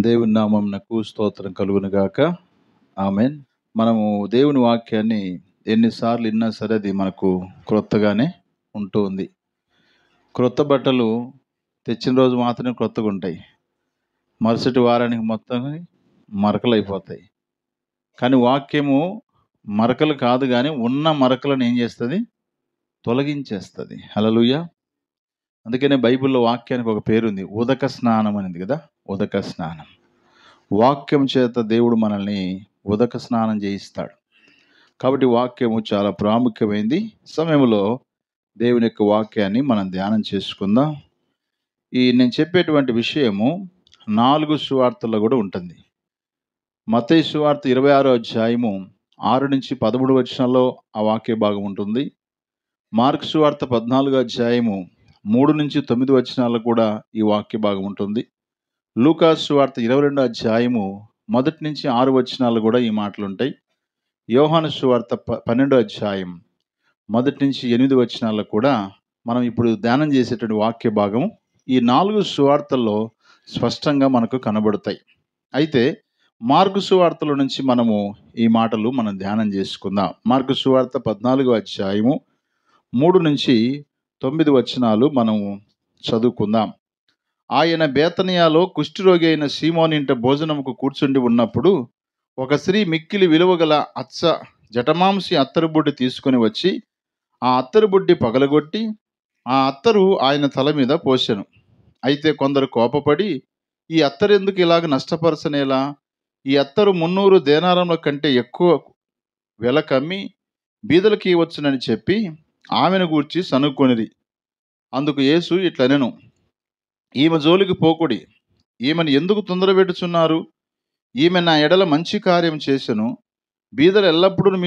దేవుని నామమునకు స్తోత్రం కలుగును గాక. ఆమేన్. మనము దేవుని వాక్యాన్ని ఎన్నిసార్లు విన్నా సరే అది మనకు క్రొత్తగానే ఉంటూ ఉంది. క్రొత్త బట్టలు తెచ్చిన రోజు మాత్రమే క్రొత్తగా ఉంటాయి. మరుసటి వారానికి మొత్తం మరకలు అయిపోతాయి. కానీ వాక్యము మరకలు కాదు, కానీ ఉన్న మరకలను ఏం చేస్తుంది? తొలగించేస్తుంది. హల్లెలూయా. అందుకనే బైబిల్లో వాక్యానికి ఒక పేరుంది, ఉదక స్నానం అనేది కదా. ఉదక స్నానం, వాక్యం చేత దేవుడు మనల్ని ఉదక స్నానం చేయిస్తాడు. కాబట్టి వాక్యము చాలా ప్రాముఖ్యమైనది. సమయంలో దేవుని యొక్క వాక్యాన్ని మనం ధ్యానం చేసుకుందాం. నేను చెప్పేటువంటి విషయము 4 సువార్తల్లో కూడా ఉంటుంది. మత్తయి సువార్త 26వ అధ్యాయము 6 నుంచి 13 వచనాల్లో ఆ వాక్య భాగం ఉంటుంది. మార్కు సువార్త 14వ అధ్యాయము 3 నుంచి 9 వచనాల్లో కూడా ఈ వాక్య భాగం ఉంటుంది. లూకా సువార్త 22వ అధ్యాయము 1 నుంచి 6 వచనాలు కూడా ఈ మాటలు ఉంటాయి. యోహాను సువార్త 12వ అధ్యాయం 1 నుంచి 8 వచనాల్లో కూడా మనం ఇప్పుడు ధ్యానం చేసేటువంటి వాక్య భాగం ఈ 4 సువార్తల్లో స్పష్టంగా మనకు కనబడతాయి. అయితే మార్కు సువార్తల నుంచి మనము ఈ మాటలు మనం ధ్యానం చేసుకుందాం. మార్కు సువార్త 14వ అధ్యాయము 3 నుంచి 9 వచనాలు మనము చదువుకుందాం. ఆయన బేతనియాలో కుష్ఠరోగి అయిన సీమోను ఇంట భోజనముకు కూర్చుండి ఉన్నప్పుడు ఒక స్త్రీ మిక్కిలి విలువగల జటమాంసి అత్తరుబుడ్డి తీసుకొని వచ్చి ఆ అత్తరుబుడ్డి పగలగొట్టి ఆ అత్తరు ఆయన తల మీద పోసెను. అయితే కొందరు కోపపడి, ఈ అత్తరు ఎందుకు ఇలాగ నష్టపరచనేలా? ఈ అత్తరు 300 దేనారముల కంటే ఎక్కువ వెల కమ్మి బీదలకు ఇవ్వచ్చునని చెప్పి ఆమెను గూర్చి సనుక్కొనిరి. అందుకు యేసు ఇట్లనెను, ఈమె జోలికి పోకుడి. ఈమెను ఎందుకు తొందరపెట్టుచున్నారు? ఈమె నా ఎడల మంచి కార్యం చేసెను. బీదలు ఎల్లప్పుడూ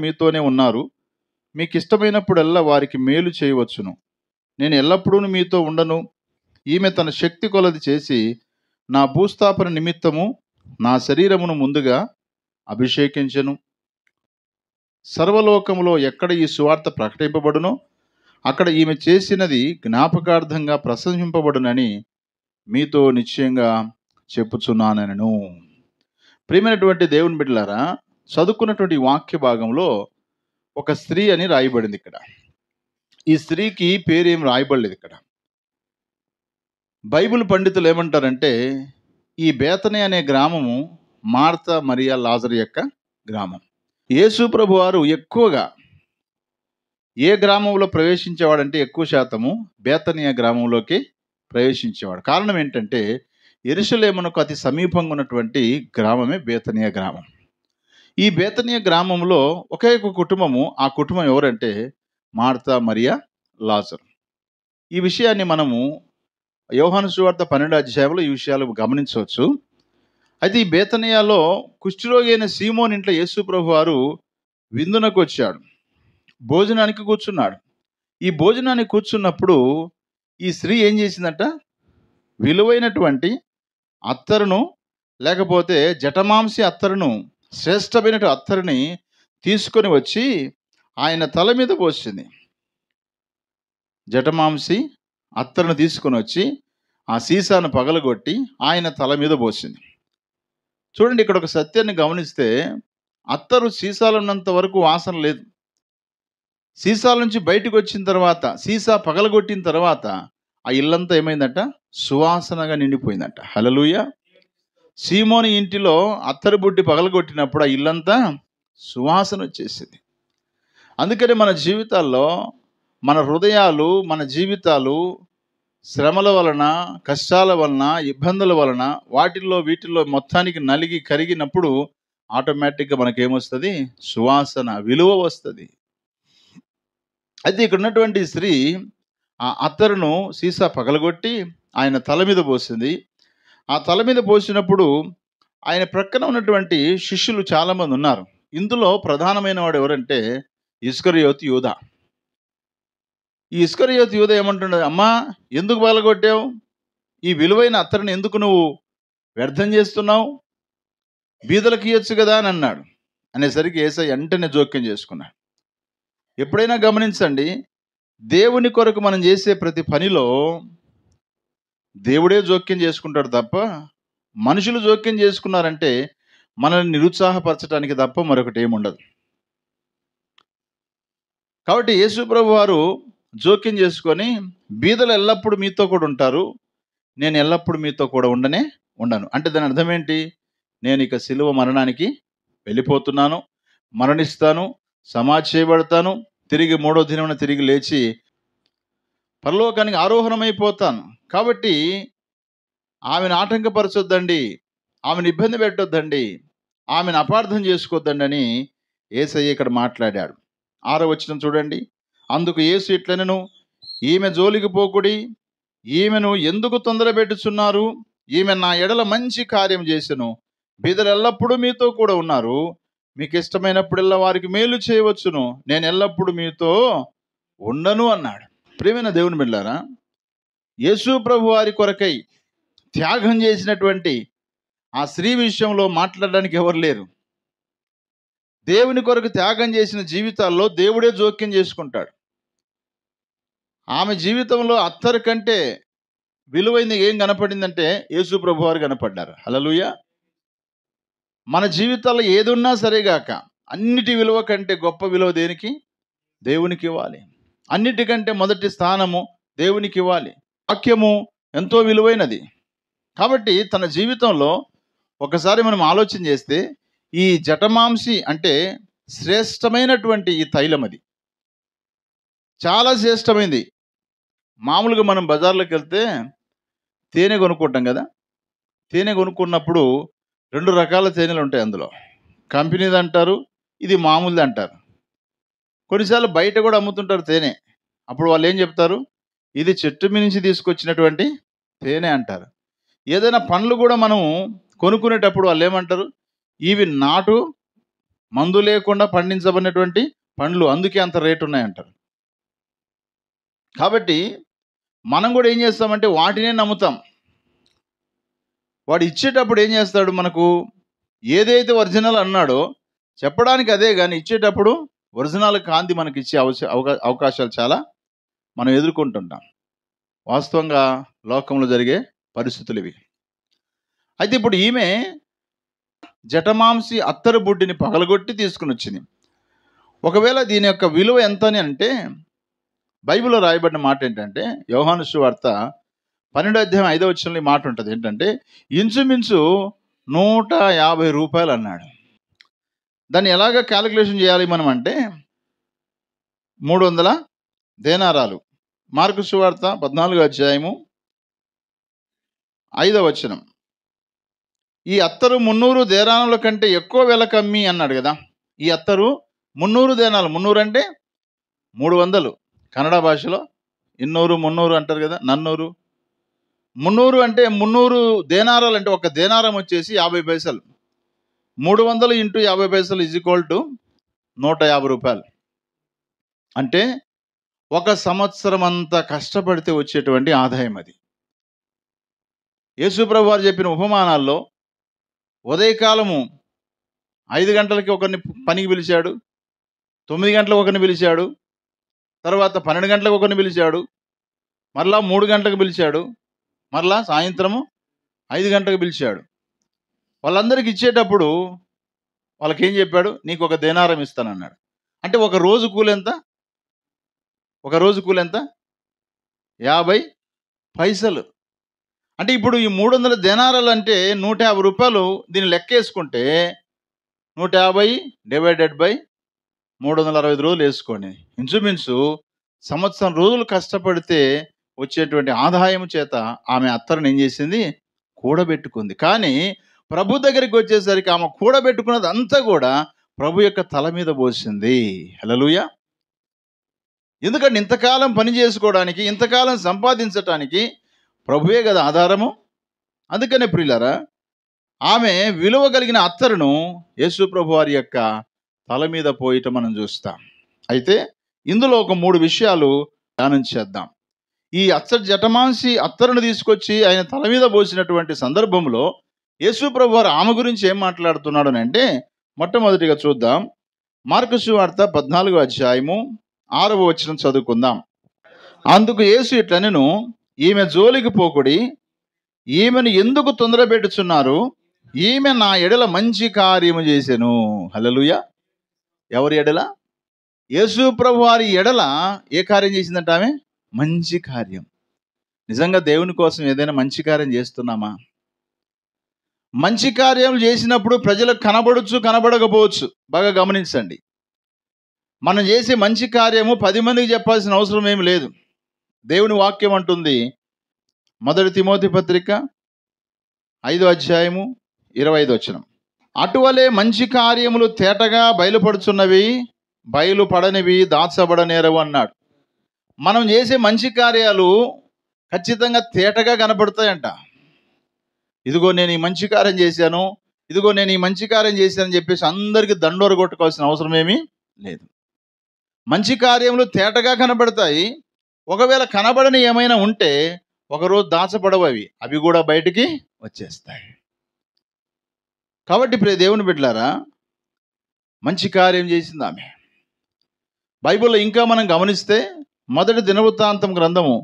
మీతోనే ఉన్నారు. మీకు ఇష్టమైనప్పుడల్లా వారికి మేలు చేయవచ్చును. నేను ఎల్లప్పుడూ మీతో ఉండను. ఈమె తన శక్తి కొలది చేసి నా భూస్థాపన నిమిత్తము నా శరీరమును ముందుగా అభిషేకించెను. సర్వలోకములో ఎక్కడ ఈ సువార్త ప్రకటింపబడునో అక్కడ ఈమె చేసినది జ్ఞాపకార్థంగా ప్రశంసింపబడునని మీతో నిశ్చయంగా చెప్పుచున్నానెను. ప్రియమైనటువంటి దేవుని బిడ్డలారా, చదువుకున్నటువంటి వాక్య భాగంలో ఒక స్త్రీ అని రాయబడింది. ఇక్కడ ఈ స్త్రీకి పేరేం రాయబడలేదు. ఇక్కడ బైబిల్ పండితులు ఏమంటారంటే, ఈ బేతని అనే గ్రామము మార్తా మరియా లాజరు యొక్క గ్రామం. యేసు ప్రభు వారు ఎక్కువగా ఏ గ్రామంలో ప్రవేశించేవాడంటే ఎక్కువ శాతము బేతనియా గ్రామంలోకి ప్రవేశించేవాడు. కారణం ఏంటంటే, యెరూషలేమునకు అతి సమీపంగా ఉన్నటువంటి గ్రామమే బేతనియా గ్రామం. ఈ బేతనియా గ్రామంలో ఒకే ఒక కుటుంబము. ఆ కుటుంబం ఎవరంటే మార్తా మరియా లాజరు. ఈ విషయాన్ని మనము యోహాను సువార్త 12వ అధ్యాయంలో ఈ విషయాలు గమనించవచ్చు. అయితే ఈ బేతనియాలో కుష్ఠరోగి అయిన సీమోను ఇంట్లో యేసు ప్రభు వారు విందునకు వచ్చాడు. భోజనానికి కూర్చున్నాడు. ఈ భోజనానికి కూర్చున్నప్పుడు ఈ స్త్రీ ఏం చేసిందట? విలువైనటువంటి అత్తరును, లేకపోతే జటమాంసి అత్తరును, శ్రేష్టమైన అత్తరుని తీసుకొని వచ్చి ఆయన తల మీద పోసింది. జటమాంసి అత్తరును తీసుకొని వచ్చి ఆ సీసాను పగలగొట్టి ఆయన తల మీద పోసింది. చూడండి, ఇక్కడ ఒక సత్యాన్ని గమనిస్తే, అత్తరు సీసాలు ఉన్నంత వరకు వాసన లేదు. సీసాల నుంచి బయటకు వచ్చిన తర్వాత, సీసా పగలగొట్టిన తర్వాత ఆ ఇల్లంతా ఏమైందట? సువాసనగా నిండిపోయిందట. హల్లెలూయా. సీమోని ఇంటిలో అత్తరు బుడ్డి పగలగొట్టినప్పుడు ఆ ఇల్లంతా సువాసన వచ్చేసింది. అందుకని మన జీవితాల్లో, మన హృదయాలు, మన జీవితాలు శ్రమల వలన, కష్టాల వలన, ఇబ్బందుల వలన, వీటిల్లో మొత్తానికి నలిగి కరిగినప్పుడు ఆటోమేటిక్గా మనకేమొస్తుంది? సువాసన, విలువ వస్తుంది. అయితే ఇక్కడ ఉన్నటువంటి స్త్రీ ఆ అత్తరును సీసా పగలగొట్టి ఆయన తల మీద పోసింది. ఆ తల మీద పోసినప్పుడు ఆయన ప్రక్కన ఉన్నటువంటి శిష్యులు చాలామంది ఉన్నారు. ఇందులో ప్రధానమైన వాడు ఎవరంటే ఇస్కరియోతు యూదా. ఈ ఇస్కరియోతు యూదా ఏమంటున్నాడు? అమ్మా, ఎందుకు పగలగొట్టావు? ఈ విలువైన అత్తరుని ఎందుకు నువ్వు వ్యర్థం చేస్తున్నావు? బీదలకు ఇయ్యొచ్చు కదా అని అన్నాడు. అనేసరికి యేసయ్య వెంటనే జోక్యం చేసుకున్నాడు. ఎప్పుడైనా గమనించండి, దేవుని కొరకు మనం చేసే ప్రతి పనిలో దేవుడే జోక్యం చేసుకుంటాడు తప్ప మనుషులు జోక్యం చేసుకున్నారంటే మనల్ని నిరుత్సాహపరచడానికి తప్ప మరొకటి ఏముండదు. కాబట్టి యేసు ప్రభు వారు జోక్యం చేసుకొని, బీదలు ఎల్లప్పుడూ మీతో కూడా ఉంటారు, నేను ఎల్లప్పుడూ మీతో కూడా ఉండను. అంటే దాని అర్థం ఏంటి? నేను ఇక సిలువ మరణానికి వెళ్ళిపోతున్నాను, మరణిస్తాను, సమాధి చేయబడతాను, తిరిగి 3వ దినమున తిరిగి లేచి పరలోకానికి ఆరోహణమైపోతాను. కాబట్టి ఆమెను ఆటంకపరచొద్దండి, ఆమెను ఇబ్బంది పెట్టొద్దండి, ఆమెను అపార్థం చేసుకోవద్దండి అని యేసయ్య ఇక్కడ మాట్లాడాడు. 6వ వచనం చూడండి. అందుకు యేసు ఇట్లనెను, ఈమె జోలికి పోకుడి, ఈమెను ఎందుకు తొందరపెట్టుచున్నారు? ఈమె నా ఎడల మంచి కార్యం చేసెను. బీదలు ఎల్లప్పుడూ మీతో కూడా ఉన్నారు, మీకు ఇష్టమైనప్పుడల్లా వారికి మేలు చేయవచ్చును, నేను ఎల్లప్పుడూ మీతో ఉండను అన్నాడు. ప్రియమైన దేవుని బిడ్డలారా, యేసు ప్రభు వారి కొరకై త్యాగం చేసినటువంటి ఆ స్త్రీ విషయంలో మాట్లాడడానికి ఎవరు లేరు. దేవుని కొరకు త్యాగం చేసిన జీవితాల్లో దేవుడే జోక్యం చేసుకుంటాడు. ఆమె జీవితంలో అత్తరు కంటే విలువైంది ఏం కనపడిందంటే యేసు ప్రభు వారు కనపడ్డారు. హల్లెలూయా. మన జీవితాల్లో ఏది ఉన్నా సరేగాక అన్నిటి విలువ కంటే గొప్ప విలువ దేనికి? దేవునికి ఇవ్వాలి. అన్నిటికంటే మొదటి స్థానము దేవునికి ఇవ్వాలి. వాక్యము ఎంతో విలువైనది. కాబట్టి తన జీవితంలో ఒకసారి మనం ఆలోచన చేస్తే ఈ జటమాంసి అంటే శ్రేష్టమైనటువంటి ఈ తైలం, అది చాలా శ్రేష్టమైంది. మామూలుగా మనం బజార్లోకి వెళ్తే తేనె కొనుక్కుంటాం కదా. తేనె కొనుక్కున్నప్పుడు 2 రకాల తేనెలు ఉంటాయి. అందులో కంపెనీది అంటారు, ఇది మామూలుది అంటారు. కొన్నిసార్లు బయట కూడా అమ్ముతుంటారు తేనె. అప్పుడు వాళ్ళు ఏం చెప్తారు? ఇది చెట్టు మీద నుంచి తీసుకొచ్చినటువంటి తేనె అంటారు. ఏదైనా పండ్లు కూడా మనం కొనుక్కునేటప్పుడు వాళ్ళు ఏమంటారు? ఇవి నాటు మందు లేకుండా పండించబడినటువంటి పండ్లు, అందుకే అంత రేటు ఉన్నాయంటారు. కాబట్టి మనం కూడా ఏం చేస్తామంటే వాటినే నమ్ముతాం. వాడు ఇచ్చేటప్పుడు ఏం చేస్తాడు? మనకు ఏదైతే ఒరిజినల్ అన్నాడో చెప్పడానికి అదే, కానీ ఇచ్చేటప్పుడు ఒరిజినల్ కాంతి మనకి ఇచ్చే అవకాశాలు చాలా మనం ఎదుర్కొంటుంటాం. వాస్తవంగా లోకంలో జరిగే పరిస్థితులు ఇవి. అయితే ఇప్పుడు ఈమె జటమాంసి అత్తరు బుడ్డిని పగలగొట్టి తీసుకుని వచ్చింది. ఒకవేళ దీని యొక్క విలువ ఎంత అని అంటే బైబిల్లో రాయబడిన మాట ఏంటంటే, యోహాను సువార్త 12వ అధ్యాయం 5వ వచనంలో ఈ మాట ఉంటుంది. ఏంటంటే ఇంచుమించు 150 రూపాయలు అన్నాడు. దాన్ని ఎలాగ క్యాలిక్యులేషన్ చేయాలి మనం అంటే 300 దేనారాలు. మార్కు సువార్త 14వ అధ్యాయము 5వ వచనం. ఈ అత్తరు 300 దేనారాల కంటే ఎక్కువ వెల కమ్మి అన్నాడు కదా. ఈ అత్తరు 300 దేనాలు, 300 అంటే 300. కన్నడ భాషలో 200 300 అంటారు కదా, నన్నూరు. 300 అంటే 300 దేనారాలు అంటే ఒక దేనారం వచ్చేసి 50 పైసలు. 300 ఇంటూ 50 పైసలు = 150 రూపాయలు. అంటే ఒక సంవత్సరం అంతా కష్టపడితే వచ్చేటువంటి ఆదాయం అది. యేసుప్రభు వారు చెప్పిన ఉపమానాల్లో ఉదయకాలము 5 గంటలకి ఒకరిని పనికి పిలిచాడు, 9 గంటలకు ఒకరిని పిలిచాడు, తర్వాత 12 గంటలకు ఒకరిని పిలిచాడు, మరలా 3 గంటలకు పిలిచాడు, మరలా సాయంత్రము 5 గంటలకు పిలిచాడు. వాళ్ళందరికీ ఇచ్చేటప్పుడు వాళ్ళకి ఏం చెప్పాడు? నీకు ఒక దేనారం ఇస్తానన్నాడు. అంటే ఒక రోజు కూలి ఎంత? 50 పైసలు. అంటే ఇప్పుడు ఈ 300 దేనారాలు అంటే 150 రూపాయలు. దీన్ని లెక్కేసుకుంటే 150 డివైడెడ్ బై 365 రోజులు వేసుకోండి. ఇంచుమించు సంవత్సరం రోజులు కష్టపడితే వచ్చేటువంటి ఆదాయం చేత ఆమె అత్తరుని ఏం చేసింది? కూడబెట్టుకుంది. కానీ ప్రభు దగ్గరికి వచ్చేసరికి ఆమె కూడబెట్టుకున్నది అంతా కూడా ప్రభు యొక్క తల మీద పోసింది. హల్లెలూయా. ఎందుకంటే ఇంతకాలం పని చేసుకోవడానికి, ఇంతకాలం సంపాదించటానికి ప్రభువే కదా ఆధారము. అందుకనే ప్రియులారా, ఆమె విలువ కలిగిన అత్తరును యేసు ప్రభు వారి యొక్క తల మీద పోయటం మనం చూస్తాం. అయితే ఇందులో ఒక 3 విషయాలు ధ్యానం చేద్దాం. ఈ జటమాంసి అత్తరును తీసుకొచ్చి ఆయన తల మీద పోసినటువంటి సందర్భంలో యేసు ప్రభు వారు ఆమె గురించి ఏం మాట్లాడుతున్నాడు అని అంటే, మొట్టమొదటిగా చూద్దాం. మార్కు సువార్త 14వ అధ్యాయము 6వ వచనం చదువుకుందాం. అందుకు యేసు ఇట్లనెను, ఈమె జోలికి పోకుడి, ఈమెను ఎందుకు తొందరపెట్టుచున్నారు? ఈమె నా ఎడల మంచి కార్యము చేసెను. హల్లెలూయా. ఎవరి ఎడల? యేసు ప్రభు వారి ఎడల ఏ కార్యం చేసిందంట ఆమె? మంచి కార్యం. నిజంగా దేవుని కోసం ఏదైనా మంచి కార్యం చేస్తున్నామా? మంచి కార్యాలు చేసినప్పుడు ప్రజలకు కనబడొచ్చు, కనబడకపోవచ్చు. బాగా గమనించండి. మనం చేసే మంచి కార్యము 10 మందికి చెప్పాల్సిన అవసరం ఏమి లేదు. దేవుని వాక్యం అంటుంది, 1 తిమోతి పత్రిక 5వ అధ్యాయము 25వ వచనం, అటువలే మంచి కార్యములు తేటగా బయలుపడుచున్నవి, బయలుపడనివి దాచబడనేరవు అన్నాడు. మనం చేసే మంచి కార్యాలు ఖచ్చితంగా తేటగా కనపడతాయంట. ఇదిగో నేను ఈ మంచి కార్యం చేశాను, ఇదిగో నేను ఈ మంచి కార్యం చేశానని చెప్పేసి అందరికీ దండోర కొట్టుకోవాల్సిన అవసరం ఏమీ లేదు. మంచి కార్యములు తేటగా కనబడతాయి. ఒకవేళ కనబడని ఏమైనా ఉంటే ఒకరోజు దాచబడవు, అవి కూడా బయటికి వచ్చేస్తాయి. కాబట్టి ప్రియ దేవుని బిడ్డలారా, మంచి కార్యం చేసింది ఆమె. బైబిల్లో ఇంకా మనం గమనిస్తే 1 దినవృత్తాంతం గ్రంథము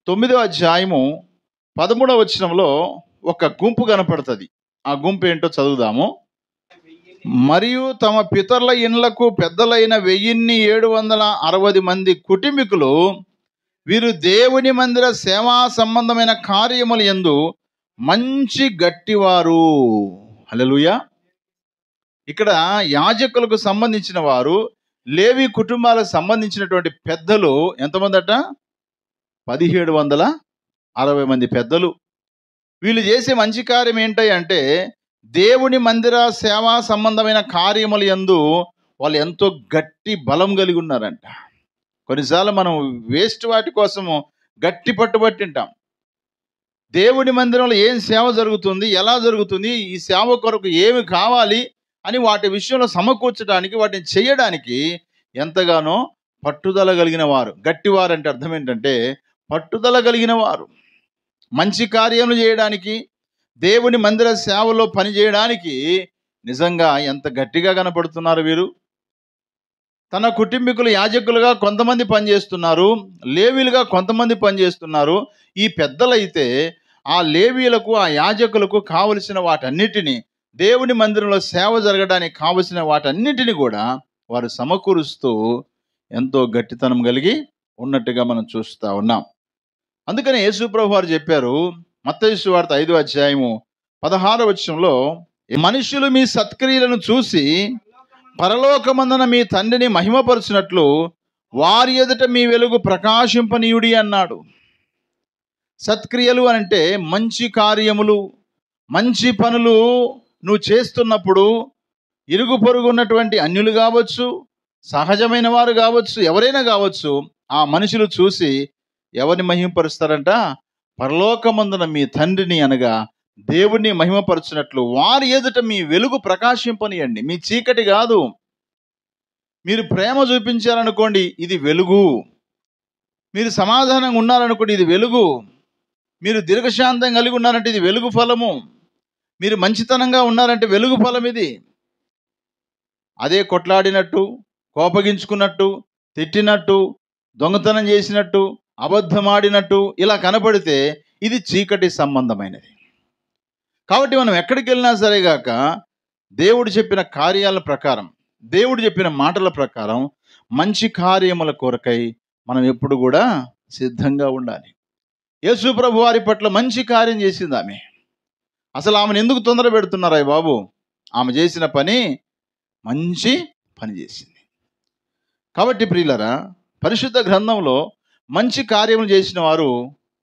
9వ అధ్యాయము 13వ వచనంలో ఒక గుంపు కనపడుతుంది. ఆ గుంపు ఏంటో చదువుదాము. మరియు తమ పితరుల ఇండ్లకు పెద్దలైన 1760 మంది కుటుంబీకులు, వీరు దేవుని మందిర సేవా సంబంధమైన కార్యముల యందు మంచి గట్టివారు. హల్లెలూయా. ఇక్కడ యాజకులకు సంబంధించిన వారు, లేవి కుటుంబాలకు సంబంధించినటువంటి పెద్దలు ఎంతమంది అట? 1760 మంది పెద్దలు. వీళ్ళు చేసే మంచి కార్యం ఏంటంటే దేవుని మందిర సేవా సంబంధమైన కార్యముల యందు వాళ్ళు ఎంతో గట్టి బలం కలిగి ఉన్నారంట. కొన్నిసార్లు మనం వేస్ట్ వాటి కోసము గట్టి పట్టుబట్టింటాం. దేవుని మందిరంలో ఏం సేవ జరుగుతుంది, ఎలా జరుగుతుంది, ఈ సేవ కొరకు ఏమి కావాలి అని వాటి విషయంలో సమకూర్చడానికి, వాటిని చేయడానికి ఎంతగానో పట్టుదల కలిగిన వారు. గట్టివారు అంటే అర్థం ఏంటంటే పట్టుదల కలిగిన వారు. మంచి కార్యములు చేయడానికి, దేవుని మందిర సేవలో పని చేయడానికి నిజంగా ఎంత గట్టిగా కనపడుతున్నారు వీరు. తన కుటుంబీకులు యాజకులుగా కొంతమంది పనిచేస్తున్నారు, లేవీలుగా కొంతమంది పనిచేస్తున్నారు. ఈ పెద్దలైతే ఆ లేవీలకు, ఆ యాజకులకు కావలసిన వాటన్నిటినీ, దేవుని మందిరంలో సేవ జరగడానికి కావలసిన వాటన్నిటిని కూడా వారు సమకూరుస్తూ ఎంతో గట్టితనం కలిగి ఉన్నట్టుగా మనం చూస్తూ ఉన్నాం. అందుకని యేసు ప్రభు వారు చెప్పారు, మత్తయి సువార్త 5వ అధ్యాయము 16వ వచనంలో, మనుషులు మీ సత్క్రియలను చూసి పరలోకమందున మీ తండ్రిని మహిమపరచునట్లు వారి ఎదుట మీ వెలుగు ప్రకాశింపనీయుడి అన్నాడు. సత్క్రియలు అంటే మంచి కార్యములు, మంచి పనులు నువ్వు చేస్తున్నప్పుడు ఇరుగు పొరుగు ఉన్నటువంటి అన్యులు కావచ్చు, సహజమైన వారు కావచ్చు, ఎవరైనా కావచ్చు, ఆ మనుషులు చూసి ఎవరిని మహిమపరుస్తారంట? పరలోకమందున మీ తండ్రిని, అనగా దేవుణ్ణి మహిమపరచునట్లు వారి ఎదుట మీ వెలుగు ప్రకాశింపనియండి. మీ చీకటి కాదు. మీరు ప్రేమ చూపించారనుకోండి, ఇది వెలుగు. మీరు సమాధానంగా ఉన్నారనుకోండి, ఇది వెలుగు. మీరు దీర్ఘశాంతం కలిగి ఉన్నారంటే ఇది వెలుగు ఫలము. మీరు మంచితనంగా ఉన్నారంటే వెలుగు ఫలం ఇది. అదే కొట్లాడినట్టు, కోపగించుకున్నట్టు, తిట్టినట్టు, దొంగతనం చేసినట్టు, అబద్ధమాడినట్టు ఇలా కనపడితే ఇది చీకటి సంబంధమైనది. కాబట్టి మనం ఎక్కడికి వెళ్ళినా సరేగాక దేవుడు చెప్పిన కార్యాల ప్రకారం, దేవుడు చెప్పిన మాటల ప్రకారం మంచి కార్యముల కొరకై మనం ఎప్పుడు కూడా సిద్ధంగా ఉండాలి. యేసు ప్రభు వారి పట్ల మంచి కార్యం చేసింది ఆమె. అసలు ఆమెను ఎందుకు తొందర పెడుతున్నారా బాబు? ఆమె చేసిన పని మంచి పని చేసింది. కాబట్టి ప్రియులరా, పరిశుద్ధ గ్రంథంలో మంచి కార్యములు చేసిన వారు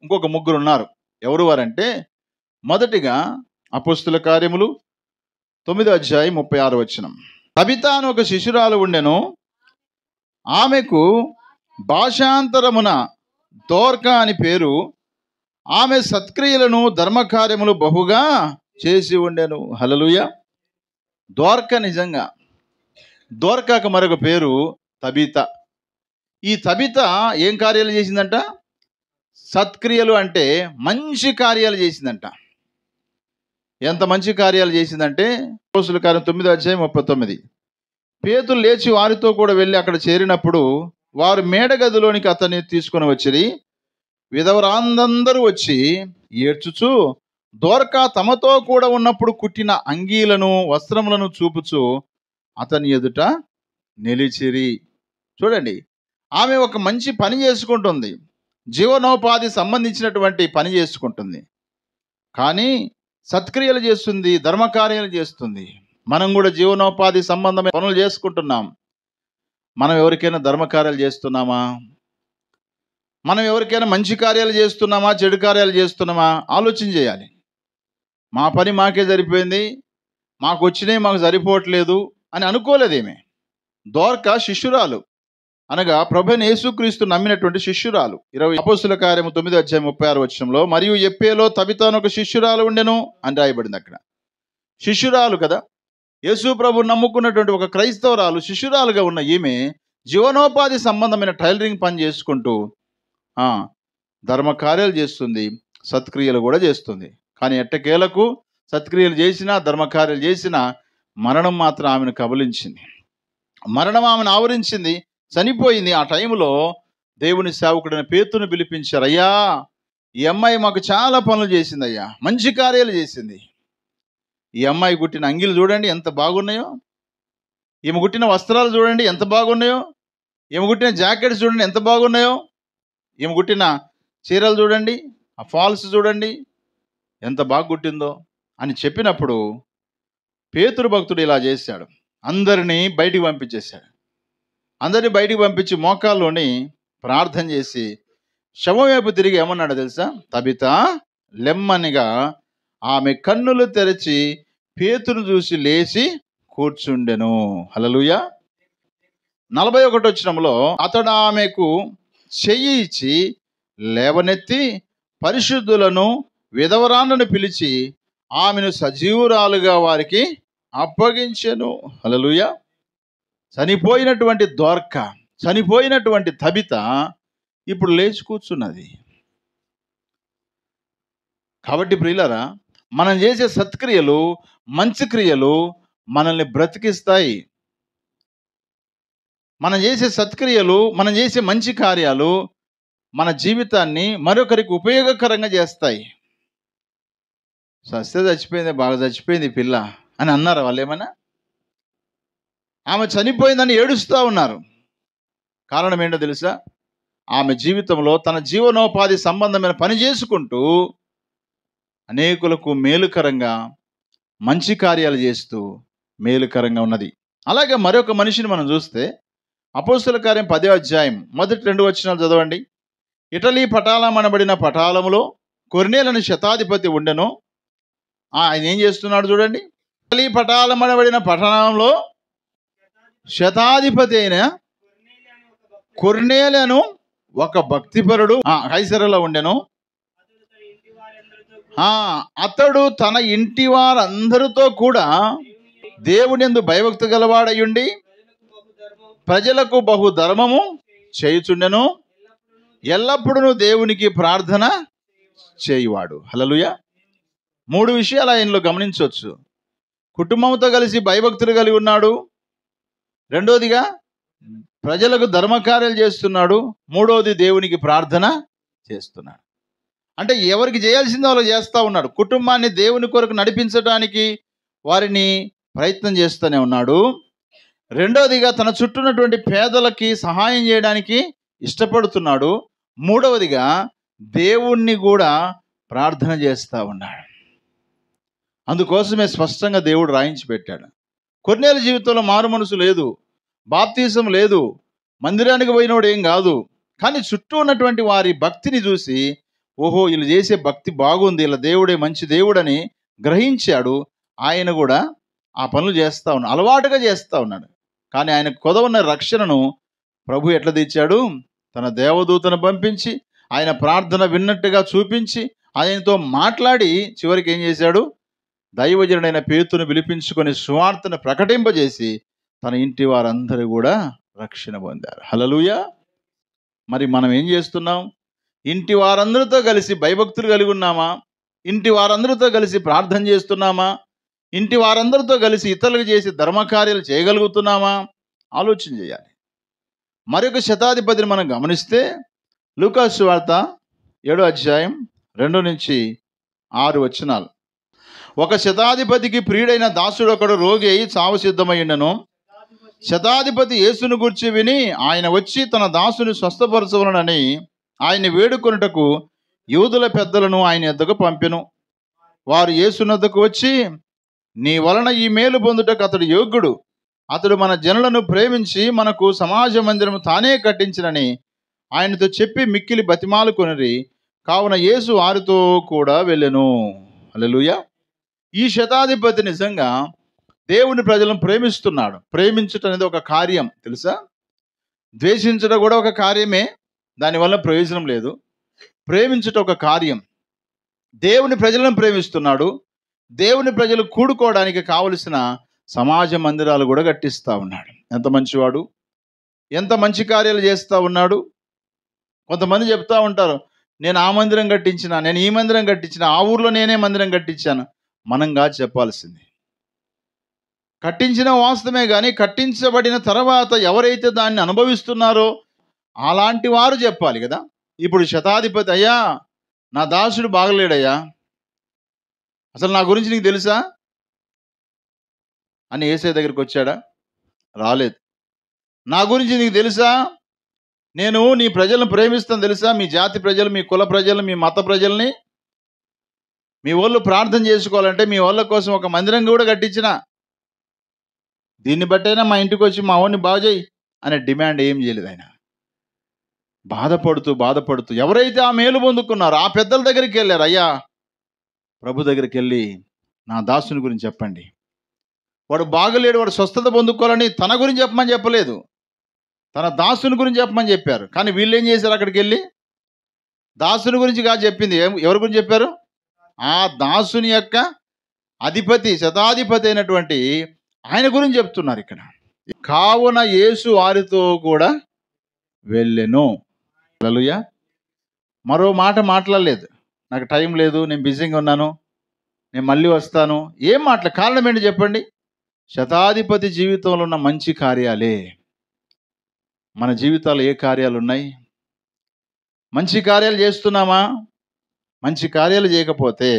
ఇంకొక ముగ్గురు ఉన్నారు. ఎవరు వారంటే, మొదటిగా అపోస్తుల కార్యములు 9వ అధ్యాయం 36వ వచనం. తబిత అని ఒక శిశురాలు ఉండెను. ఆమెకు భాషాంతరమున దోర్కా అని పేరు. ఆమె సత్క్రియలను, ధర్మకార్యములు బహుగా చేసి ఉండెను. హల్లెలూయా. దోర్క, నిజంగా దోర్కాకు మరొక పేరు తబిత. ఈ తబిత ఏం కార్యాలు చేసిందంట? సత్క్రియలు అంటే మంచి కార్యాలు చేసిందంట. ఎంత మంచి కార్యాలు చేసిందంటే, అపోస్తలుల కార్యం 9వ అధ్యాయం 39. పేతురు లేచి వారితో కూడా వెళ్ళి అక్కడ చేరినప్పుడు వారు మేడగదిలోనికి అతన్ని తీసుకొని వచ్చిరి. విధవరాందందరూ వచ్చి ఏడ్చుచు దోర్కా తమతో కూడా ఉన్నప్పుడు కుట్టిన అంగీలను వస్త్రములను చూపుచు అతని ఎదుట నిలిచిరి. చూడండి, ఆమె ఒక మంచి పని చేసుకుంటుంది, జీవనోపాధి సంబంధించినటువంటి పని చేసుకుంటుంది, కానీ సత్క్రియలు చేస్తుంది, ధర్మకార్యాలు చేస్తుంది. మనం కూడా జీవనోపాధి సంబంధమైన పనులు చేసుకుంటున్నాం. మనం ఎవరికైనా ధర్మకార్యాలు చేస్తున్నామా? మనం ఎవరికైనా మంచి కార్యాలు చేస్తున్నామా, చెడు కార్యాలు చేస్తున్నామా? ఆలోచన చేయాలి. మా పని మాకే సరిపోయింది, మాకు వచ్చినాయి మాకు సరిపోవట్లేదు అని అనుకోలేదేమే. దోర్కా శిష్యురాలు, అనగా ప్రభువైన యేసుక్రీస్తు నమ్మినటువంటి శిష్యురాలు. 20 అపోస్తుల కార్యము 9:36 మరియు ఎప్పేలో తబిత అని ఒక శిష్యురాలు ఉండెను అని రాయబడింది. అక్కడ శిష్యురాలు కదా, యేసు ప్రభు నమ్ముకున్నటువంటి ఒక క్రైస్తవురాలు శిష్యురాలుగా ఉన్న ఈమె జీవనోపాధి సంబంధమైన టైలరింగ్ పని చేసుకుంటూ ధర్మకార్యాలు చేస్తుంది, సత్క్రియలు కూడా చేస్తుంది. కానీ ఎట్టకేలకు సత్క్రియలు చేసినా ధర్మకార్యాలు చేసినా మరణం మాత్రం ఆమెను కబలించింది, మరణం ఆమెను ఆవరించింది, చనిపోయింది. ఆ టైంలో దేవుని సేవకుడైన పేతురుని పిలిపించారు. అయ్యా, ఈ అమ్మాయి మాకు చాలా పనులు చేసింది అయ్యా, మంచి కార్యాలు చేసింది. ఈ అమ్మాయి కుట్టిన అంగీలు చూడండి ఎంత బాగున్నాయో, ఈమె కుట్టిన వస్త్రాలు చూడండి ఎంత బాగున్నాయో, ఈమె కుట్టిన జాకెట్స్ చూడండి ఎంత బాగున్నాయో, ఈమె కుట్టిన చీరలు చూడండి, ఆ ఫాల్స్ చూడండి ఎంత బాగా కుట్టిందో అని చెప్పినప్పుడు పేతురు భక్తుడు ఇలా చేశాడు. అందరినీ బయటికి పంపించేశాడు. అందరినీ బయటికి పంపించి మోకాల్లోని ప్రార్థన చేసి శవం వైపు తిరిగి ఏమన్నాడో తెలుసా? తబితా లెమ్మనిగా ఆమె కన్నులు తెరచి పేతురు చూసి లేచి కూర్చుండెను. హల్లెలూయా. 41 అతడు ఆమెకు చెయ్యి ఇచ్చి లేవనెత్తి పరిశుద్ధులను విధవరాళ్ళను పిలిచి ఆమెను సజీవురాలుగా వారికి అప్పగించెను. హల్లెలూయా. చనిపోయినటువంటి దోర్కా, చనిపోయినటువంటి తబిత ఇప్పుడు లేచి కూర్చున్నది. కాబట్టి ప్రియులారా, మనం చేసే సత్క్రియలు, మంచి క్రియలు మనల్ని బ్రతికిస్తాయి. మనం చేసే సత్క్రియలు, మనం చేసే మంచి కార్యాలు మన జీవితాన్ని మరొకరికి ఉపయోగకరంగా చేస్తాయి. సస్తే చచ్చిపోయింది, బాగా చచ్చిపోయింది పిల్ల అని అన్నారు వాళ్ళు ఏమన్నా? ఆమె చనిపోయిందని ఏడుస్తూ ఉన్నారు. కారణం ఏంటో తెలుసా? ఆమె జీవితంలో తన జీవనోపాధి సంబంధమైన పని చేసుకుంటూ అనేకులకు మేలుకరంగా మంచి కార్యాలు చేస్తూ మేలుకరంగా ఉన్నది. అలాగే మరొక మనిషిని మనం చూస్తే అపోస్తుల కార్యం 10వ మొదటి 2 వచనాలు చదవండి. ఇటలీ పటాలం అనబడిన పటాలములో కొర్నేలని శతాధిపతి ఉండెను. ఆయన ఏం చేస్తున్నాడు చూడండి. ఇటలీ పటాలం అనబడిన పట్టణంలో శతాధిపతి అయిన కొర్నేలను ఒక భక్తిపరుడు కైసరలో ఉండెను. అతడు తన ఇంటి వారందరితో కూడా దేవుని యందు భయభక్తి గలవాడయుండి ప్రజలకు బహు ధర్మము చేయుచుండెను, ఎల్లప్పుడూ దేవునికి ప్రార్థన చేయువాడు. హల్లెలూయా. 3 విషయాలు ఆయనలో గమనించవచ్చు. కుటుంబంతో కలిసి భయభక్తులు కలిగి ఉన్నాడు, రెండోదిగా ప్రజలకు ధర్మకార్యాలు చేస్తున్నాడు, మూడోది దేవునికి ప్రార్థన చేస్తున్నాడు. అంటే ఎవరికి చేయాల్సిందో వాళ్ళు చేస్తూ ఉన్నాడు. కుటుంబాన్ని దేవుని కొరకు నడిపించడానికి వారిని ప్రయత్నం చేస్తూనే ఉన్నాడు. రెండవదిగా తన చుట్టూన్నటువంటి పేదలకి సహాయం చేయడానికి ఇష్టపడుతున్నాడు. మూడవదిగా దేవుణ్ణి కూడా ప్రార్థన చేస్తూ ఉన్నాడు. అందుకోసమే స్పష్టంగా దేవుడు రాయించి పెట్టాడు. కొర్నేలు జీవితంలో మారు మనసు లేదు, బాప్తీసం లేదు, మందిరానికి పోయినోడు ఏం కాదు. కానీ చుట్టూ ఉన్నటువంటి వారి భక్తిని చూసి, ఓహో వీళ్ళు చేసే భక్తి బాగుంది, వీళ్ళ దేవుడే మంచి దేవుడని గ్రహించాడు. ఆయన కూడా ఆ పనులు చేస్తూ ఉన్నాడు, అలవాటుగా చేస్తూ ఉన్నాడు. కానీ ఆయన కొదవన్న రక్షణను ప్రభు ఎట్లా తెచ్చాడు? తన దేవదూతను పంపించి ఆయన ప్రార్థన విన్నట్టుగా చూపించి ఆయనతో మాట్లాడి చివరికి ఏం చేశాడు? దైవజనుడైన పేతురును పిలిపించుకొని సువార్తను ప్రకటింపజేసి తన ఇంటి వారందరూ కూడా రక్షణ పొందారు. హల్లెలూయా. మరి మనం ఏం చేస్తున్నాం? ఇంటి వారందరితో కలిసి భయభక్తులు కలిగి ఉన్నామా? ఇంటి వారందరితో కలిసి ప్రార్థన చేస్తున్నామా? ఇంటి వారందరితో కలిసి ఇతరులకు చేసి ధర్మకార్యాలు చేయగలుగుతున్నామా? ఆలోచన చేయాలి. మరొక శతాధిపతిని మనం గమనిస్తే లూకా సువార్త 7వ అధ్యాయం 2 నుంచి 6 వచనాలు. ఒక శతాధిపతికి ప్రియుడైన దాసుడు ఒకడు రోగి అయి చావు సిద్ధమైండెను. శతాధిపతి యేసును గూర్చి విని ఆయన వచ్చి తన దాసుని స్వస్థపరచవలనని ఆయన్ని వేడుకొనుటకు యూదుల పెద్దలను ఆయన యొద్దకు పంపెను. వారు యేసునొద్దకు వచ్చి, నీ వలన ఈ మేలు పొందుటకు అతడు యోగ్యుడు. అతడు మన జనులను ప్రేమించి మనకు సమాజ మందిరము తానే కట్టించినని ఆయనతో చెప్పి మిక్కిలి బతిమాలుకొనిరి. కావున యేసు వారితో కూడా వెళ్ళెను. హల్లెలూయా. ఈ శతాధిపతి నిజంగా దేవుని ప్రజలను ప్రేమిస్తున్నాడు. ప్రేమించుట అనేది ఒక కార్యం తెలుసా? ద్వేషించుట కూడా ఒక కార్యమే, దానివల్ల ప్రయోజనం లేదు. ప్రేమించుట ఒక కార్యం. దేవుని ప్రజలను ప్రేమిస్తున్నాడు. దేవుని ప్రజలు కూడుకోవడానికి కావలసిన సమాజ మందిరాలు కూడా కట్టిస్తూ ఉన్నాడు. ఎంత మంచివాడు, ఎంత మంచి కార్యాలు చేస్తూ ఉన్నాడు. కొంతమంది చెప్తా ఉంటారు, నేను ఆ మందిరం కట్టించిన, నేను ఈ మందిరం కట్టించిన, ఆ ఊర్లో నేనే మందిరం కట్టించాను. మనం కాదు చెప్పాల్సింది. కట్టించిన వాస్తవమే, కానీ కట్టించబడిన తర్వాత ఎవరైతే దాన్ని అనుభవిస్తున్నారో అలాంటి వారు చెప్పాలి కదా. ఇప్పుడు శతాధిపతి, అయ్యా నా దాసుడు బాగలేడయ్యా, అసలు నా గురించి నీకు తెలుసా అని యేసయ్య దగ్గరికి వచ్చాడా? రాలేదు. నా గురించి నీకు తెలుసా, నేను నీ ప్రజలను ప్రేమిస్తాను తెలుసా, మీ జాతి ప్రజలు, మీ కుల ప్రజలు, మీ మత ప్రజల్ని, మీ వాళ్ళు ప్రార్థన చేసుకోవాలంటే మీ వాళ్ళ కోసం ఒక మందిరం కూడా కట్టించిన, దీన్ని బట్టైనా మా ఇంటికి వచ్చి మా వాడిని బాగు చేయి అనే డిమాండ్ ఏం చేయలేదు ఆయన. బాధపడుతూ ఎవరైతే ఆ మేలు పొందుకున్నారో ఆ పెద్దల దగ్గరికి వెళ్ళారు. అయ్యా ప్రభు దగ్గరికి వెళ్ళి నా దాసుని గురించి చెప్పండి, వాడు బాగలేడు, వాడు స్వస్థత పొందుకోవాలని తన గురించి చెప్పమని చెప్పలేదు, తన దాసుని గురించి చెప్పమని చెప్పారు. కానీ వీళ్ళు ఏం చేశారు, అక్కడికి వెళ్ళి దాసుని గురించి కాదు చెప్పింది, ఎవరి గురించి చెప్పారు? ఆ దాసుని యొక్క అధిపతి, శతాధిపతి అయినటువంటి ఆయన గురించి చెప్తున్నారు ఇక్కడ. కావున యేసు వారితో కూడా వెళ్ళెను. హల్లెలూయా. మరో మాట మాట్లాడలేదు, నాకు టైం లేదు, నేను బిజీగా ఉన్నాను, నేను మళ్ళీ వస్తాను, ఏం మాటలు. కారణం ఏంటి చెప్పండి? శతాధిపతి జీవితంలో ఉన్న మంచి కార్యాలే. మన జీవితాల్లో ఏ కార్యాలు ఉన్నాయి? మంచి కార్యాలు చేస్తున్నామా? మంచి కార్యాలు చేయకపోతే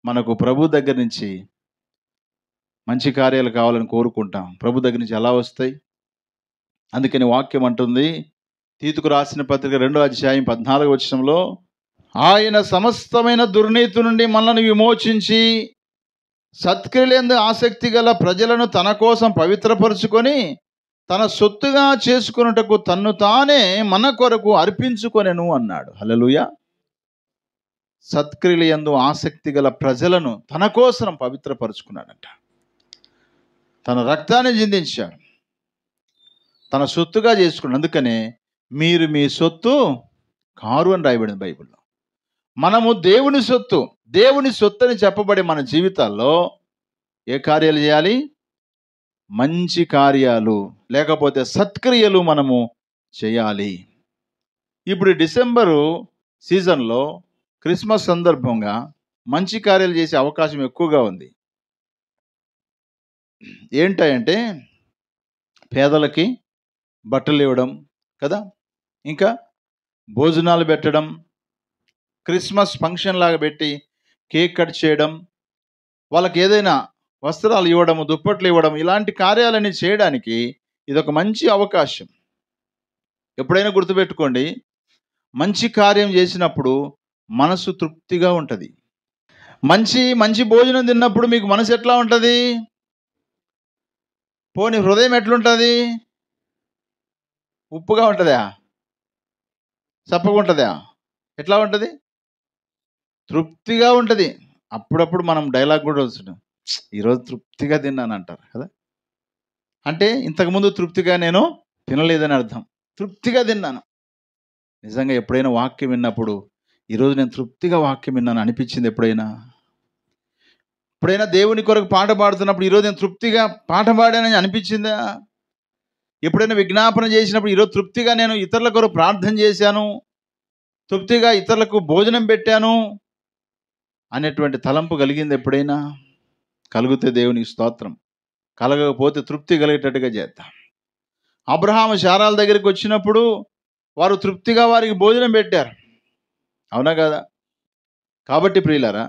మనకు ప్రభు దగ్గర నుంచి మంచి కార్యాలు కావాలని కోరుకుంటాం. ప్రభు దగ్గర నుంచి ఎలా వస్తాయి? అందుకని వాక్యం అంటుంది, తీతుకు రాసిన పత్రిక 2వ అధ్యాయం 14వ వచనంలో, ఆయన సమస్తమైన దుర్నీతి నుండి మనల్ని విమోచించి సత్క్రియలందు ఆసక్తి గల ప్రజలను తన కోసం పవిత్రపరుచుకొని తన సొత్తుగా చేసుకొనుటకు తన్ను తానే మన కొరకు అర్పించుకొనెను అన్నాడు. హల్లెలూయా. సత్క్రియలందు ఆసక్తి గల ప్రజలను తన కోసం పవిత్రపరుచుకున్నాడంట. తన రక్తాన్ని చిందించాడు, తన సొత్తుగా చేసుకున్నాడు. అందుకనే మీరు మీ సొత్తు కారు అని రాయబడింది బైబిల్లో. మనము దేవుని సొత్తు, దేవుని సొత్తు అని చెప్పబడే మన జీవితాల్లో ఏ కార్యాలు చేయాలి? మంచి కార్యాలు, లేకపోతే సత్క్రియలు మనము చేయాలి. ఇప్పుడు డిసెంబరు సీజన్లో క్రిస్మస్ సందర్భంగా మంచి కార్యాలు చేసే అవకాశం ఎక్కువగా ఉంది. ఏంటంటే పేదలకి బట్టలు ఇవ్వడం కదా, ఇంకా భోజనాలు పెట్టడం, క్రిస్మస్ ఫంక్షన్ లాగా పెట్టి కేక్ కట్ చేయడం, వాళ్ళకి ఏదైనా వస్త్రాలు ఇవ్వడం, దుప్పట్లు ఇవ్వడం, ఇలాంటి కార్యాలన్నీ చేయడానికి ఇదొక మంచి అవకాశం. ఎప్పుడైనా గుర్తుపెట్టుకోండి, మంచి కార్యం చేసినప్పుడు మనసు తృప్తిగా ఉంటుంది. మంచి భోజనం తిన్నప్పుడు మీకు మనసు ఎట్లా ఉంటుంది? పోనీ హృదయం ఎట్లుంటుంది? ఉప్పుగా ఉంటుందా? చప్పగా ఉంటుందా? ఎట్లా ఉంటుంది? తృప్తిగా ఉంటుంది. అప్పుడప్పుడు మనం డైలాగ్ కూడా వస్తున్నాం, ఈరోజు తృప్తిగా తిన్నాను అంటారు కదా. అంటే ఇంతకుముందు తృప్తిగా నేను తినలేదని అర్థం. తృప్తిగా తిన్నాను. నిజంగా ఎప్పుడైనా వాక్యం విన్నప్పుడు ఈరోజు నేను తృప్తిగా వాక్యం విన్నాను అనిపించింది ఎప్పుడైనా? దేవుని కొరకు పాట పాడుతున్నప్పుడు ఈరోజు నేను తృప్తిగా పాట పాడానని అనిపించిందా? ఎప్పుడైనా విజ్ఞాపన చేసినప్పుడు ఈరోజు తృప్తిగా నేను ఇతరుల కొరకు ప్రార్థన చేశాను, తృప్తిగా ఇతరులకు భోజనం పెట్టాను అనేటువంటి తలంపు కలిగింది ఎప్పుడైనా? కలిగితే దేవునికి స్తోత్రం, కలగకపోతే తృప్తి కలిగేటట్టుగా చేద్దాం. అబ్రహాము శారాల దగ్గరికి వచ్చినప్పుడు వారు తృప్తిగా వారికి భోజనం పెట్టారు, అవునా కదా? కాబట్టి ప్రియులారా,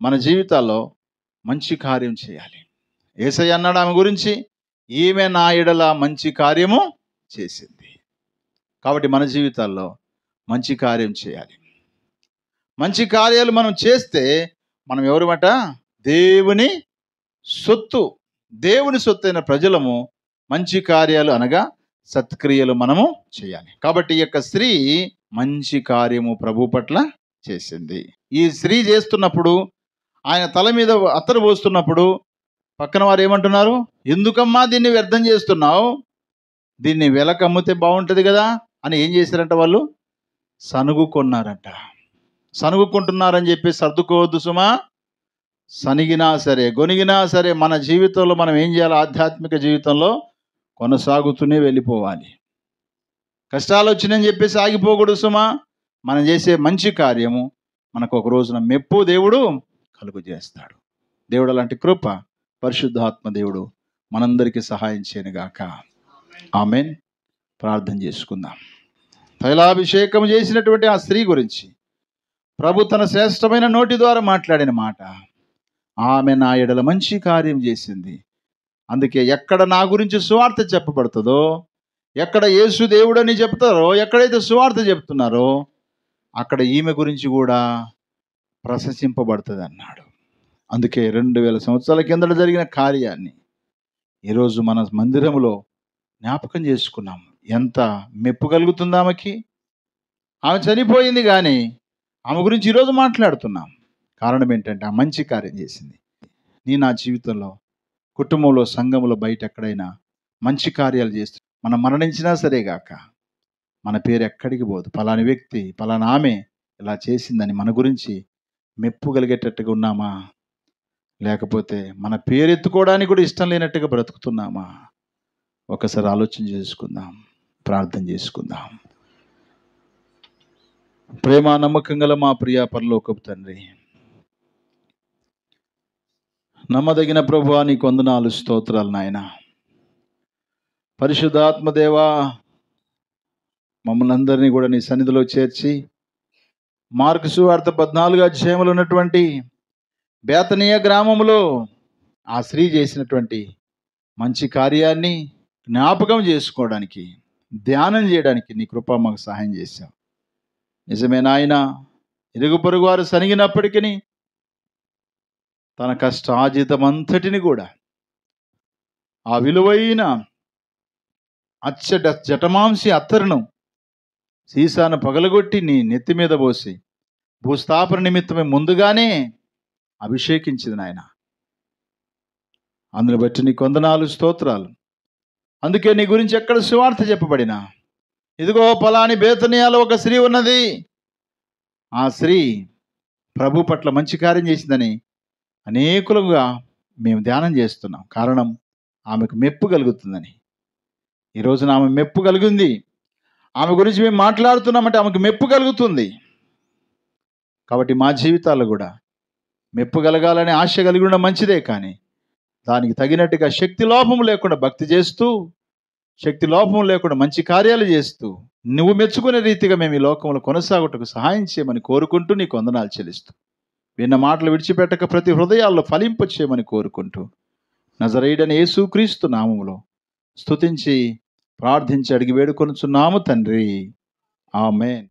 మన జీవితాల్లో మంచి కార్యం చేయాలి. యేసయ్య అన్నాడు ఆమె గురించి, ఈమె నా ఎడల మంచి కార్యము చేసింది. కాబట్టి మన జీవితాల్లో మంచి కార్యం చేయాలి. మంచి కార్యాలు మనం చేస్తే మనం ఎవరమట? దేవుని సొత్తు. దేవుని సొత్తు అయిన ప్రజలము. మంచి కార్యాలు అనగా సత్క్రియలు మనము చేయాలి. కాబట్టి ఈ యొక్క స్త్రీ మంచి కార్యము ప్రభు పట్ల చేసింది. ఈ స్త్రీ చేస్తున్నప్పుడు, ఆయన తల మీద అత్తరు పోస్తున్నప్పుడు పక్కన వారు ఏమంటున్నారు? ఎందుకమ్మా దీన్ని వ్యర్థం చేస్తున్నావు? దీన్ని వెలకమ్మితే బాగుంటుంది కదా అని ఏం చేశారంట? వాళ్ళు సనుగుకొన్నారంట. సనుగుకుంటున్నారని చెప్పి సర్దుకోవద్దు సుమా. సనిగినా సరే, గొనిగినా సరే, మన జీవితంలో మనం ఏం చేయాలి? ఆధ్యాత్మిక జీవితంలో కొనసాగుతూనే వెళ్ళిపోవాలి. కష్టాలు వచ్చినాయని చెప్పేసి ఆగిపోకూడదు సుమా. మనం చేసే మంచి కార్యము మనకు ఒక రోజున మెప్పు దేవుడు కలుగు చేస్తాడు. దేవుడు అలాంటి కృప పరిశుద్ధాత్మ దేవుడు మనందరికీ సహాయం చేయనుగాక. ఆమేన్. ప్రార్థన చేసుకుందాం. తైలాభిషేకం చేసినటువంటి ఆ స్త్రీ గురించి ప్రభు తన శ్రేష్టమైన నోటి ద్వారా మాట్లాడిన మాట, ఆమె నా ఎడల మంచి కార్యం చేసింది. అందుకే ఎక్కడ నా గురించి సువార్త చెప్పబడుతుందో, ఎక్కడ యేసు దేవుడని చెప్తారో, ఎక్కడైతే సువార్త చెప్తున్నారో అక్కడ ఈమె గురించి కూడా ప్రశంసింపబడుతుంది అన్నాడు. అందుకే 2000 సంవత్సరాల కిందట జరిగిన కార్యాన్ని ఈరోజు మన మందిరంలో జ్ఞాపకం చేసుకున్నాం. ఎంత మెప్పు కలుగుతుంది ఆమెకి. ఆమె చనిపోయింది కానీ ఆమె గురించి ఈరోజు మాట్లాడుతున్నాం. కారణం ఏంటంటే ఆ మంచి కార్యం చేసింది. నా జీవితంలో, కుటుంబంలో, సంఘంలో, బయట ఎక్కడైనా మంచి కార్యాలు చేస్తూ మనం మరణించినా సరే గాక మన పేరు ఎక్కడికి పోదు. పలాని వ్యక్తి, పలానా ఆమె ఇలా చేసిందని మన గురించి మెప్పు కలిగేటట్టుగా ఉన్నామా? లేకపోతే మన పేరు ఎత్తుకోవడానికి కూడా ఇష్టం లేనట్టుగా బ్రతుకుతున్నామా? ఒకసారి ఆలోచన చేసుకుందాం, ప్రార్థన చేసుకుందాం. ప్రేమ నమ్మకం గల మా ప్రియ పరలోకపు తండ్రి, నమ్మదగిన ప్రభువా, నీకు వందనాలు, స్తోత్రాలు నాయన. పరిశుద్ధాత్మదేవా, మమ్మల్ని అందరినీ కూడా నీ సన్నిధిలో చేర్చి మార్కు సువార్త 14వ అధ్యాయంలో ఉన్నటువంటి బేతనీయ గ్రామంలో ఆ స్త్రీ చేసినటువంటి మంచి కార్యాన్ని జ్ఞాపకం చేసుకోవడానికి, ధ్యానం చేయడానికి నీ కృప మాకు సహాయం చేశావు. నిజమే నాయన, ఇరుగు పొరుగు వారు సనిగినప్పటికీ తన కష్టార్జితం అంతటిని కూడా ఆ విలువైన అచ్చట జటమాంసి అత్తరును సీసాను పగలగొట్టి నీ నెత్తి మీద పోసి భూస్థాపన నిమిత్తమే ముందుగానే అభిషేకించింది నాయన. అందుని బట్టి నీ వందనాలు, స్తోత్రాలు. అందుకే నీ గురించి ఎక్కడ సువార్త చెప్పబడినా, ఇదిగో పలాని బేతనియాలో ఒక స్త్రీ ఉన్నది, ఆ స్త్రీ ప్రభు పట్ల మంచి కార్యం చేసిందని అనేకులుగా మేము ధ్యానం చేస్తున్నాం. కారణం ఆమెకు మెప్పు కలుగుతుందని. ఈరోజున ఆమె మెప్పు కలిగింది. ఆమె గురించి మేము మాట్లాడుతున్నామంటే ఆమెకు మెప్పు కలుగుతుంది. కాబట్టి మా జీవితాల్లో కూడా మెప్పు కలగాలనే ఆశ కలిగి ఉండడం మంచిదే, కానీ దానికి తగినట్టుగా శక్తి లోపం లేకుండా భక్తి చేస్తూ, శక్తి లోపం లేకుండా మంచి కార్యాలు చేస్తూ, నువ్వు మెచ్చుకునే రీతిగా మేము ఈ లోకంలో కొనసాగుటకు సహాయం చేయమని కోరుకుంటూ నీకు వందనాలు చెల్లిస్తూ, విన్న మాటలు విడిచిపెట్టక ప్రతి హృదయాల్లో ఫలింప చేయమని కోరుకుంటూ, నజరేయుడైన యేసుక్రీస్తు నామములో స్తుతించి ప్రార్థించి అడిగి వేడుకొనుచున్నాము తండ్రి. ఆమేన్.